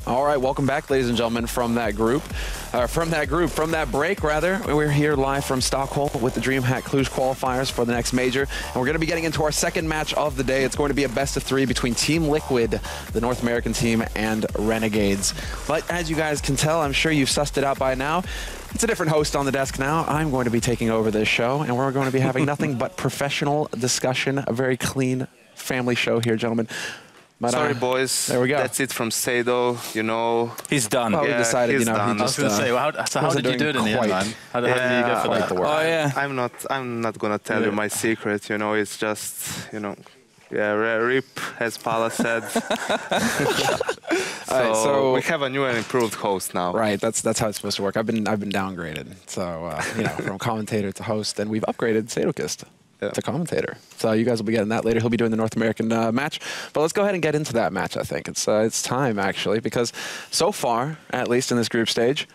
All right, welcome back, ladies and gentlemen, from that break, rather. We're here live from Stockholm with the DreamHack Cluj qualifiers for the next major. And we're going to be getting into our second match of the day. It's going to be a best-of-3 between Team Liquid, the North American team, and Renegades. But as you guys can tell, I'm sure you've sussed it out by now. It's a different host on the desk now. I'm going to be taking over this show, and we're going to be having nothing but professional discussion, a very clean family show here, gentlemen. But, sorry, boys. There we go. That's it from Sado. You know, he's done. Well, yeah, we decided, you know, done. he just. I was going to say, well, how did you do it in the end, man? How did you go for that? Oh yeah. I'm not gonna tell you my secret. You know, it's just, you know, yeah. Rip, as Pala said. So we have a new and improved host now. Right. That's how it's supposed to work. I've been downgraded. So you know, from commentator to host, and we've upgraded Sadokist to commentator. So you guys will be getting that later. He'll be doing the North American match. But let's go ahead and get into that match, I think. It's time, actually, because so far, at least in this group stage,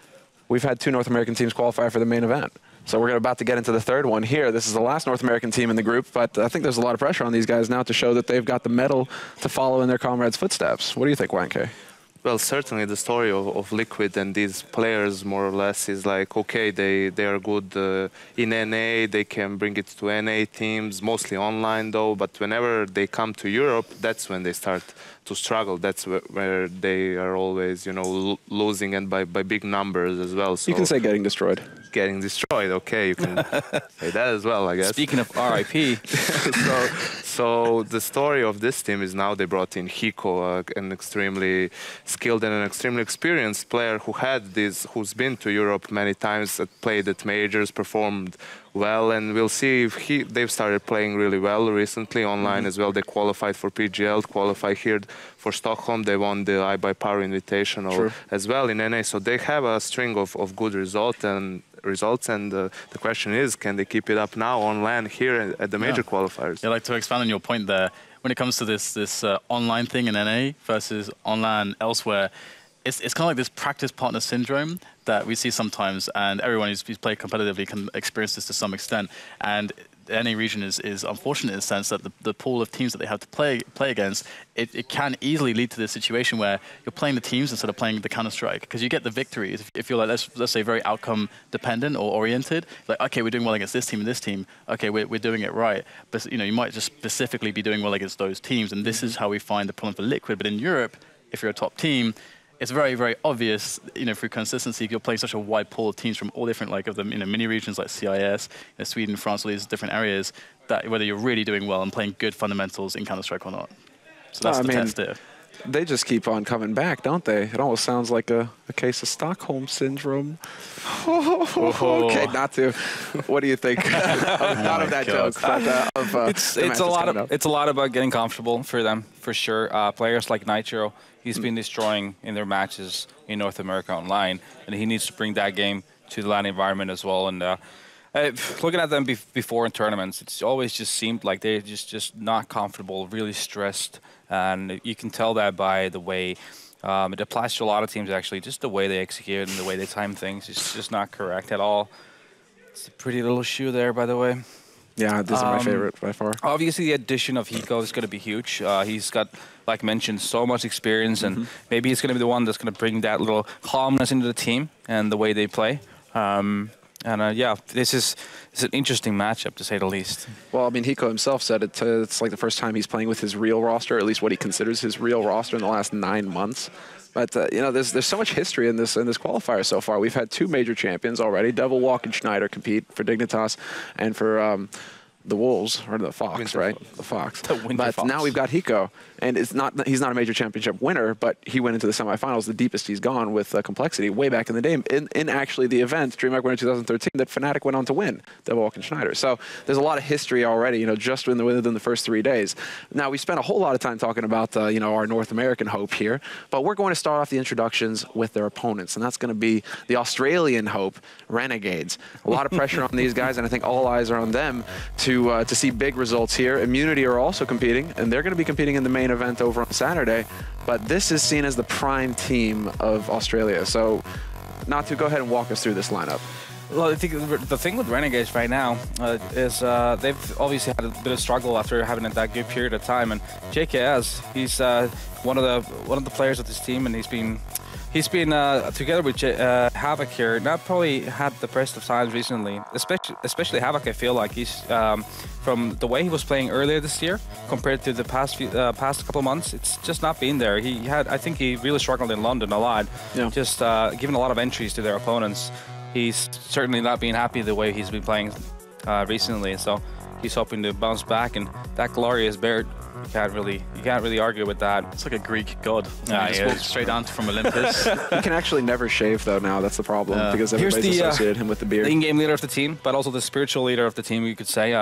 we've had 2 North American teams qualify for the main event. So we're about to get into the third one here. This is the last North American team in the group, but I think there's a lot of pressure on these guys now to show that they've got the medal to follow in their comrades' footsteps. What do you think, Wanke? Well, certainly the story of Liquid and these players, more or less, is like, okay, they are good in NA, they can bring it to NA teams, mostly online though, but whenever they come to Europe, that's when they start to struggle. That's where they are always, you know, losing, and by big numbers as well. So you can say getting destroyed. Getting destroyed, okay, you can say that as well, I guess. Speaking of RIP. So the story of this team is now they brought in Hiko, an extremely skilled and an extremely experienced player who's been to Europe many times, played at majors, performed well, and we'll see if they've started playing really well recently online as well. They qualified for PGL, qualified here for Stockholm. They won the iBuyPower Invitational as well in NA. So they have a string of good results, and the question is, can they keep it up now on LAN here at the major qualifiers? Yeah, like to expand on your point there, when it comes to this online thing in NA versus online elsewhere, it's kind of like this practice partner syndrome that we see sometimes, and everyone who's played competitively can experience this to some extent. And the NA region is unfortunate in the sense that the pool of teams that they have to play against, it can easily lead to this situation where you're playing the teams instead of playing the Counter-Strike, because you get the victories if you're like, let's say, very outcome dependent or oriented. Like, okay, we're doing well against this team and this team. Okay, we're doing it right. But you know, you might just specifically be doing well against those teams, and this is how we find the problem for Liquid. But in Europe, if you're a top team, it's very, very obvious, you know, through consistency, you're playing such a wide pool of teams from all different, like, of the, you know, mini regions like CIS, you know, Sweden, France, all these different areas, that whether you're really doing well and playing good fundamentals in Counter-Strike or not. So that's the test there. They just keep on coming back, don't they? It almost sounds like a case of Stockholm syndrome. Okay, not to. What do you think? Not of that joke, but it's a lot about getting comfortable for them, for sure. Players like Nitro, he's been destroying in their matches in North America online, and he needs to bring that game to the LAN environment as well. And looking at them before in tournaments, it's always just seemed like they're just not comfortable, really stressed. And you can tell that by the way it applies to a lot of teams, actually. Just the way they execute and the way they time things is just not correct at all. It's a pretty little shoe there, by the way. Yeah, this is my favorite by far. Obviously, the addition of Hiko is going to be huge. He's got, like mentioned, so much experience, and maybe he's going to be the one that's going to bring that little calmness into the team and the way they play. Yeah, this is an interesting matchup, to say the least. Well, I mean, Hiko himself said it's like the first time he's playing with his real roster, at least what he considers his real roster in the last 9 months. But you know, there's so much history in this qualifier so far. We've had 2 major champions already. Devilwalk and Schneider compete for Dignitas and for the Wolves, or the Fox, right? The Fox. But Fox. Now we've got Hiko, and he's not a major championship winner, but he went into the semifinals, the deepest he's gone with Complexity way back in the day. In actually the event, DreamHack winner 2013, that Fnatic went on to win, Devilwalk and Schneider. So there's a lot of history already, you know, just within the first 3 days. Now, we spent a whole lot of time talking about, you know, our North American hope here, but we're going to start off the introductions with their opponents, and that's going to be the Australian hope, Renegades. A lot of pressure on these guys, and I think all eyes are on them to see big results here. Immunity are also competing, and they're going to be competing in the main event over on Saturday, but this is seen as the prime team of Australia. So, Natu, go ahead and walk us through this lineup. Well, I think the thing with Renegades right now is they've obviously had a bit of struggle after having that good period of time, and JKS, he's one of the players of this team, and he's been He's been together with Havoc here. Not probably had the best of times recently, especially Havoc. I feel like he's from the way he was playing earlier this year compared to the past couple of months. It's just not been there. I think he really struggled in London a lot. Yeah. Just giving a lot of entries to their opponents. He's certainly not been happy the way he's been playing recently. So he's hoping to bounce back, and that glorious beard. You can't really argue with that. It's like a Greek god. Yeah, He just walked straight down from Olympus. He can actually never shave, though, now. That's the problem, because everybody's associated him with the beard. The in-game leader of the team, but also the spiritual leader of the team, you could say.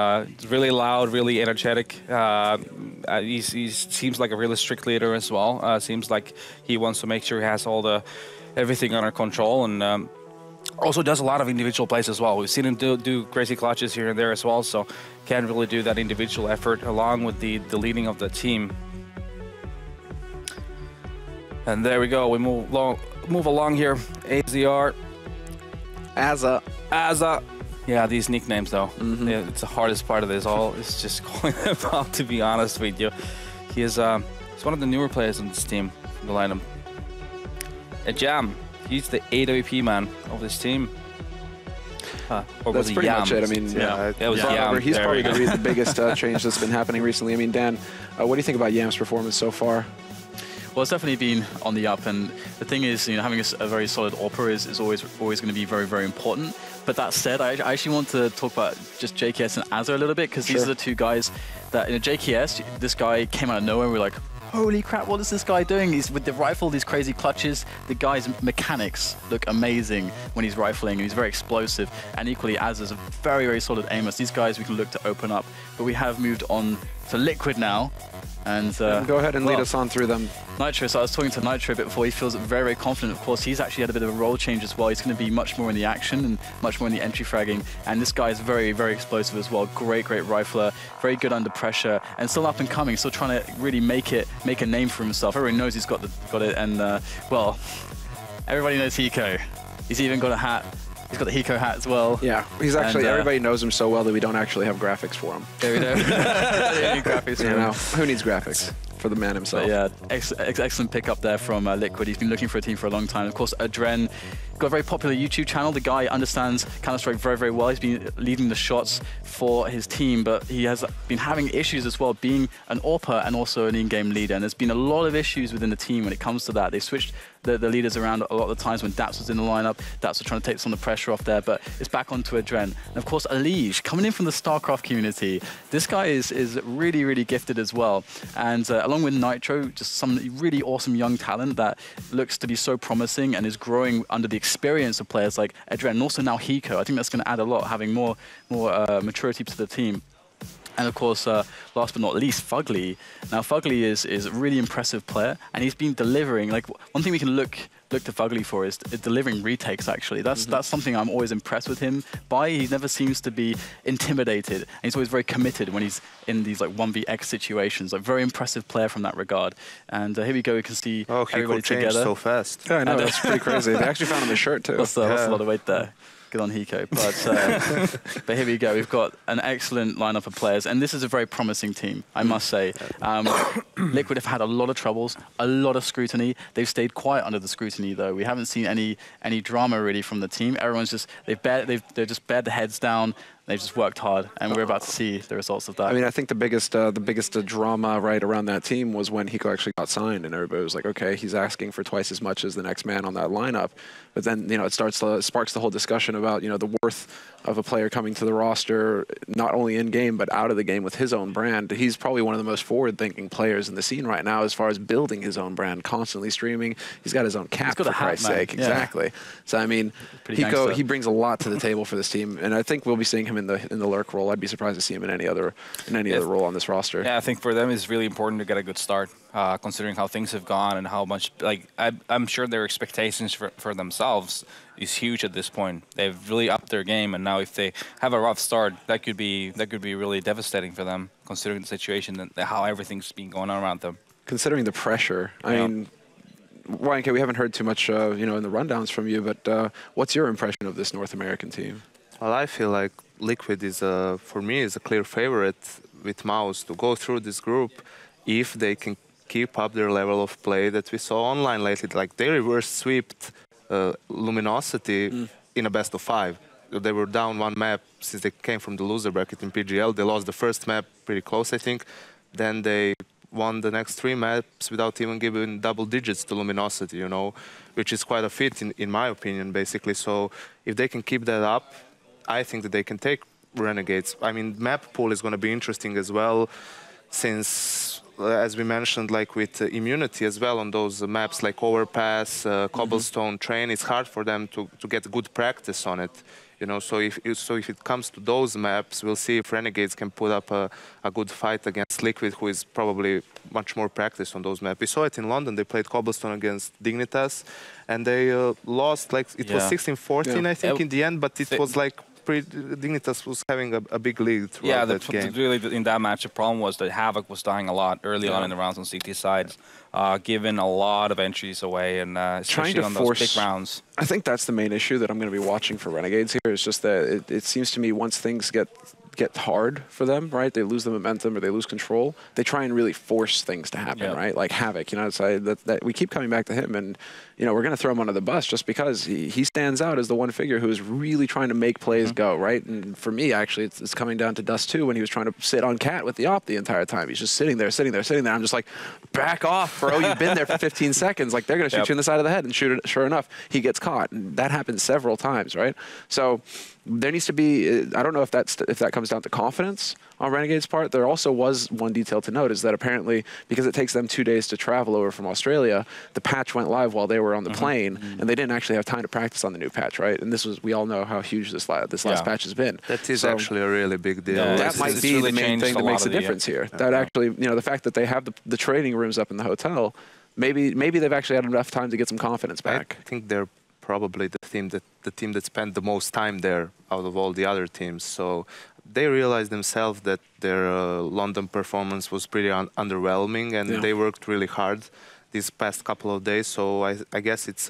Really loud, really energetic. He seems like a really strict leader as well. Seems like he wants to make sure he has everything under control, and also does a lot of individual plays as well. We've seen him do crazy clutches here and there as well, so can really do that individual effort along with the leading of the team. And there we go. We move along here. AZR. Azza. Yeah, these nicknames though. Yeah, it's the hardest part of this all. It's just calling them out, to be honest with you. He's one of the newer players on this team, the lineup. A Jam. He's the AWP man of this team. That's pretty much it. I mean, he's probably going to be the biggest change that's been happening recently. I mean, Dan, what do you think about Yam's performance so far? Well, it's definitely been on the up, and the thing is, having a very solid AWPer is always going to be very, very important. But that said, I actually want to talk about just JKS and Azza a little bit, because these are the two guys that, JKS, this guy came out of nowhere, and we're like, holy crap, what is this guy doing? He's with the rifle, these crazy clutches. The guy's mechanics look amazing when he's rifling. He's very explosive. And equally, Azza's a very, very solid aimer. So these guys we can look to open up. But we have moved on to Liquid now. And go ahead and lead us on through them. Nitro, so I was talking to Nitro a bit before. He feels very, very confident. Of course, he's actually had a bit of a role change as well. He's going to be much more in the action and much more in the entry fragging. And this guy is very, very explosive as well. Great, great rifler. Very good under pressure. And still up and coming. Still trying to really make a name for himself. Everyone knows he's got it. And, well, everybody knows Hiko. He's even got a hat. He's got the Hiko hat as well. Yeah, he's actually, everybody knows him so well that we don't actually have graphics for him. There we go. Graphics for him. Who needs graphics? For the man himself. But yeah, excellent pick up there from Liquid. He's been looking for a team for a long time. Of course, Adren got a very popular YouTube channel. The guy understands Counter-Strike very, very well. He's been leading the shots for his team, but he has been having issues as well, being an AWPer and also an in-game leader. And there's been a lot of issues within the team when it comes to that. They switched the leaders around a lot of the times when Daps was in the lineup. Daps was trying to take some of the pressure off there, but it's back onto Adren. And of course, Alige, coming in from the StarCraft community. This guy is really, really gifted as well. And along with Nitro, just some really awesome young talent that looks to be so promising and is growing under the experience of players like Adren and also now Hiko. I think that's going to add a lot, having more maturity to the team. And of course, last but not least, Fugly. Now, Fugly is a really impressive player, and he's been delivering. Like, one thing we can look to Fugly for is delivering retakes, actually. That's something I'm always impressed with him by. He never seems to be intimidated, and he's always very committed when he's in these like 1vx situations. Like, very impressive player from that regard. And here we go, we can see everybody together. So fast. Yeah, I know, that's pretty crazy. They actually found him a shirt, too. That's a lot of weight there. Good on Hiko. But here we go. We've got an excellent lineup of players, and this is a very promising team, I must say. Liquid have had a lot of troubles, a lot of scrutiny. They've stayed quiet under the scrutiny, though. We haven't seen any drama really from the team. Everyone's just they've just bared their heads down. They've just worked hard, and we're about to see the results of that. I mean, I think the biggest drama right around that team was when Hiko actually got signed, and everybody was like, okay, he's asking for twice as much as the next man on that lineup. But then, it sparks the whole discussion about, the worth of a player coming to the roster, not only in game, but out of the game with his own brand. He's probably one of the most forward-thinking players in the scene right now as far as building his own brand, constantly streaming. He's got his own cap, for Christ's sake. Yeah. Exactly. So, I mean, Hiko, he brings a lot to the table for this team, and I think we'll be seeing him in the lurk role. I'd be surprised to see him in any other role on this roster. Yeah, I think for them it's really important to get a good start, considering how things have gone and how much I'm sure their expectations for themselves is huge at this point. They've really upped their game, and now if they have a rough start, that could be really devastating for them, considering the situation and how everything's been going on around them. Considering the pressure, I mean, Ryan, we haven't heard too much, in the rundowns from you, but what's your impression of this North American team? Well, I feel like Liquid for me, is a clear favorite with Mouse to go through this group if they can keep up their level of play that we saw online lately. Like they reverse swept Luminosity in a best of 5. They were down one map since they came from the loser bracket in PGL. They lost the first map pretty close, I think. Then they won the next 3 maps without even giving double digits to Luminosity, you know, which is quite a feat in my opinion, basically. So if they can keep that up, I think that they can take Renegades. I mean, map pool is going to be interesting as well, since, as we mentioned, like with immunity as well on those maps like Overpass, Cobblestone, Train, it's hard for them to get good practice on it. You know, so if it comes to those maps, we'll see if Renegades can put up a good fight against Liquid, who is probably much more practiced on those maps. We saw it in London. They played Cobblestone against Dignitas, and they lost, like, it was 16-14, I think, in the end, but it was like Dignitas was having a big lead throughout that game. Really, in that match, the problem was that Havoc was dying a lot early on in the rounds on CT sides, giving a lot of entries away, and especially on those big rounds. I think that's the main issue that I'm going to be watching for Renegades here. Is just that it seems to me once things get hard for them, right? They lose the momentum or they lose control. They try and really force things to happen, right? Like Havoc, you know, it's like that we keep coming back to him, and you know we're going to throw him under the bus just because he stands out as the one figure who is really trying to make plays go, right? And for me, actually, it's coming down to Dust 2 when he was trying to sit on Cat with the op the entire time. He's just sitting there. I'm just like, back off, bro. You've been there for 15 seconds. Like they're going to shoot you in the side of the head and shoot it. Sure enough, he gets caught, and that happens several times, right? So there needs to be, I don't know if that comes down to confidence on Renegade's part. There also was one detail to note, is that apparently because it takes them 2 days to travel over from Australia, the patch went live while they were on the plane, and they didn't actually have time to practice on the new patch, right? And this was, we all know how huge this last patch has been. That is actually a really big deal. That might be the main thing that makes a difference here. That actually, you know, the fact that they have the training rooms up in the hotel, maybe they've actually had enough time to get some confidence back. I think they're probably the team that spent the most time there out of all the other teams. So they realized themselves that their London performance was pretty underwhelming, and they worked really hard these past couple of days. So I guess it's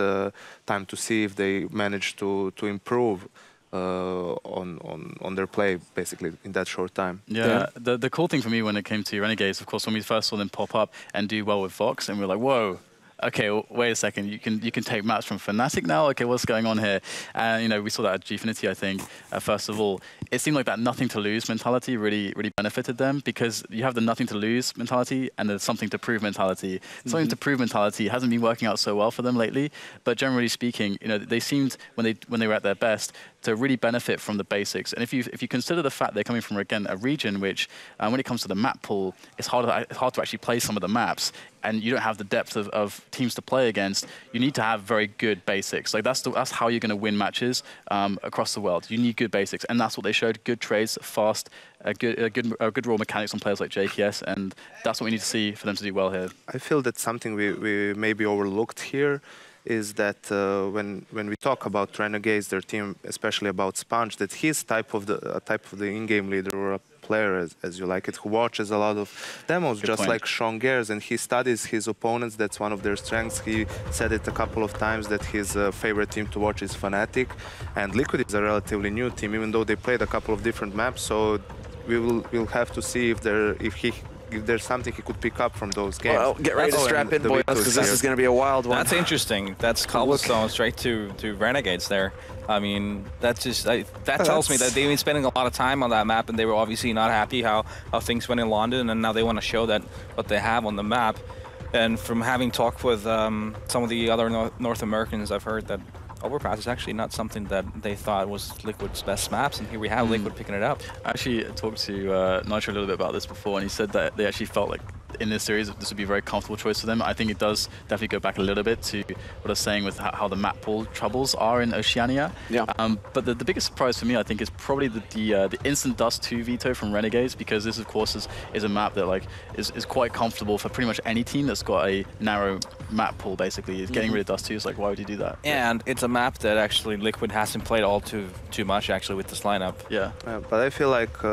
time to see if they manage to improve on their play, basically, in that short time. Yeah, the cool thing for me when it came to Renegades, of course, when we first saw them pop up and do well with Vox, and we were like, whoa. Okay, well, wait a second. You can take maps from Fnatic now. Okay, what's going on here? And you know, we saw that at Gfinity, I think. First of all, it seemed like that nothing to lose mentality really benefited them, because you have the nothing to lose mentality and the something to prove mentality. Something to prove mentality hasn't been working out so well for them lately. But generally speaking, you know, they seemed when they were at their best to really benefit from the basics. And if you consider the fact they're coming from, again, a region which, when it comes to the map pool, it's hard to actually play some of the maps, and you don't have the depth of teams to play against. You need to have very good basics. Like that's how you're going to win matches across the world. You need good basics, and that's what they showed: good trades, fast, good raw mechanics on players like JKS, and that's what we need to see for them to do well here. I feel that something we maybe overlooked here is that when we talk about Renegades, their team, especially about Sponge, that he's type of the in-game leader, or a player, as you like it, who watches a lot of demos, just like Sean Gers, and he studies his opponents. That's one of their strengths. He said it a couple of times that his favorite team to watch is Fnatic, and Liquid is a relatively new team, even though they played a couple of different maps. So we'll have to see if there's something he could pick up from those games. Well, get ready to strap in, boys, because this is going to be a wild one. That's interesting. That's Cobblestone straight to Renegades there. I mean, that tells me that they've been spending a lot of time on that map, and they were obviously not happy how things went in London, and now they want to show that what they have on the map. And from having talked with some of the other North Americans, I've heard that Overpass is actually not something that they thought was Liquid's best maps, and here we have Liquid picking it up. I actually talked to Nitro a little bit about this before, and he said that they actually felt like in this series this would be a very comfortable choice for them. I think it does definitely go back a little bit to what I was saying with how the map pool troubles are in Oceania. Yeah. But the biggest surprise for me, I think, is probably the instant Dust 2 veto from Renegades, because this, of course, is a map that is quite comfortable for pretty much any team that's got a narrow map pool. Basically, getting rid of Dust 2 is like, why would you do that? And it's a map that actually Liquid hasn't played all too much actually with this lineup. Yeah. But I feel like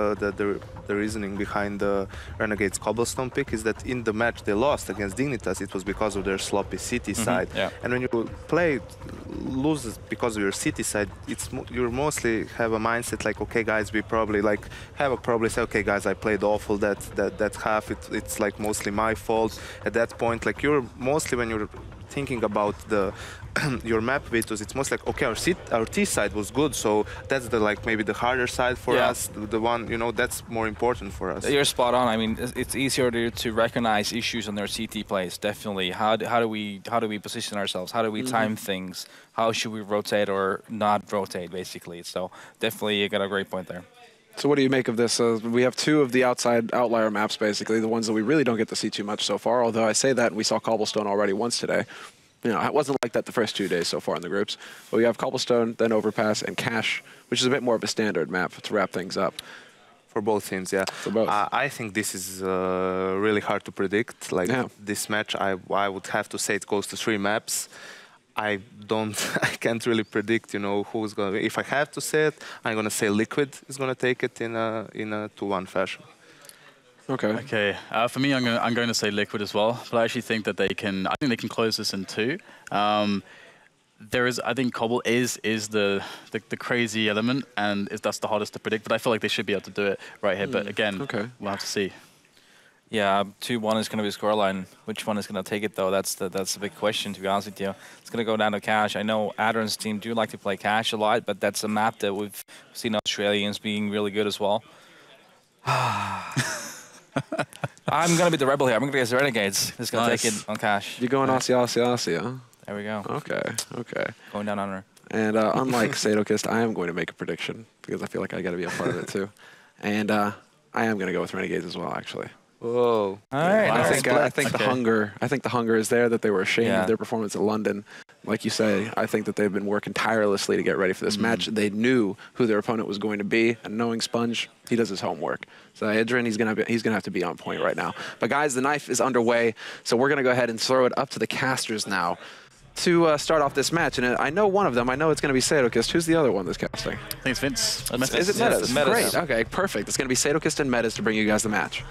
the reasoning behind the Renegades cobblestone pick is that in the match they lost against Dignitas, it was because of their sloppy city side. Yeah. And when you play loses because of your city side, you mostly have a mindset like, okay, guys, we probably like probably say, okay, guys, I played awful that half. It's like mostly my fault. At that point, like you're mostly when you're thinking about the your map vetoes, it's most like, okay, our T side was good, so that's the like maybe the harder side for us, the one, you know, that's more important for us. You're spot on. I mean, it's easier to recognize issues on their CT plays. Definitely. How do we position ourselves? How do we time things? How should we rotate or not rotate, basically? So definitely, you got a great point there. So what do you make of this? We have two of the outside outlier maps, basically, the ones that we really don't get to see too much so far, although I say that, and we saw Cobblestone already once today. You know, it wasn't like that the first 2 days so far in the groups. But we have Cobblestone, then Overpass, and Cache, which is a bit more of a standard map to wrap things up. For both teams, yeah. For both. I think this is really hard to predict. Like this match, I would have to say it goes to 3 maps. I can't really predict, you know, who's going to. If I have to say it, I'm going to say Liquid is going to take it in a 2-1 fashion. Okay. Okay. For me, I'm going to say Liquid as well, but I actually think that they can. I think they can close this in 2. There is, I think, Cobble is the crazy element, and that's the hardest to predict. But I feel like they should be able to do it right here. But again, we'll have to see. Yeah, 2-1 is going to be the scoreline. Which one is going to take it, though? That's the big question, to be honest with you. It's going to go down to Cache. I know Adren's team do like to play Cache a lot, but that's a map that we've seen Australians being really good as well. I'm going to be the rebel here. I'm going to guess Renegades. Just going to take it on Cache. You're going Aussie, huh? There we go. Okay. Going down under. And unlike Sadokist, I am going to make a prediction because I feel like I got to be a part of it too. And I am going to go with Renegades as well, actually. Whoa! All right. I think the hunger is there, that they were ashamed of their performance at London. Like you say, I think that they've been working tirelessly to get ready for this match. They knew who their opponent was going to be, and knowing Sponge, he does his homework. So Adrian, he's gonna have to be on point right now. But guys, the knife is underway, so we're gonna go ahead and throw it up to the casters now to start off this match. And I know one of them. I know it's going to be Sadokist. Who's the other one that's casting? I think it's Vince. Is it Metas? Metas. Great. Okay, perfect. It's going to be Sadokist and Metas to bring you guys the match.